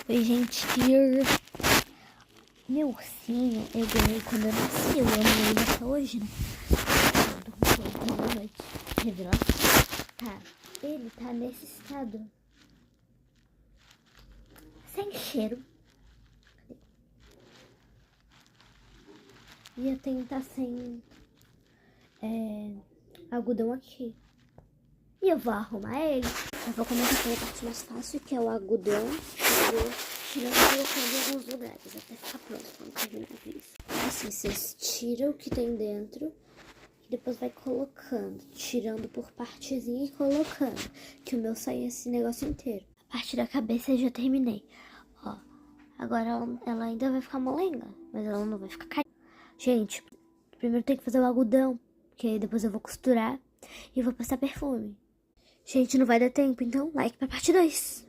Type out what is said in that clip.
Oi, gente. Meu ursinho eu ganhei quando eu nasci. Eu amo ele até hoje, né? Boa noite. Revirou? Tá. Ele tá nesse estado. Sem cheiro. E eu tenho que tá sem algodão aqui. E eu vou arrumar ele. Eu vou começar pela parte mais fácil, que é o algodão. Eu vou tirando e colocando em alguns lugares, até ficar pronto. Vamos terminar isso. Assim, vocês tiram o que tem dentro e depois vai colocando. Tirando por partezinha e colocando. Que o meu sai esse negócio inteiro. A parte da cabeça eu já terminei. Ó, agora ela ainda vai ficar molenga, mas ela não vai ficar caindo. Gente, primeiro tem que fazer o algodão, que aí depois eu vou costurar e vou passar perfume. Gente, não vai dar tempo, então like pra parte 2.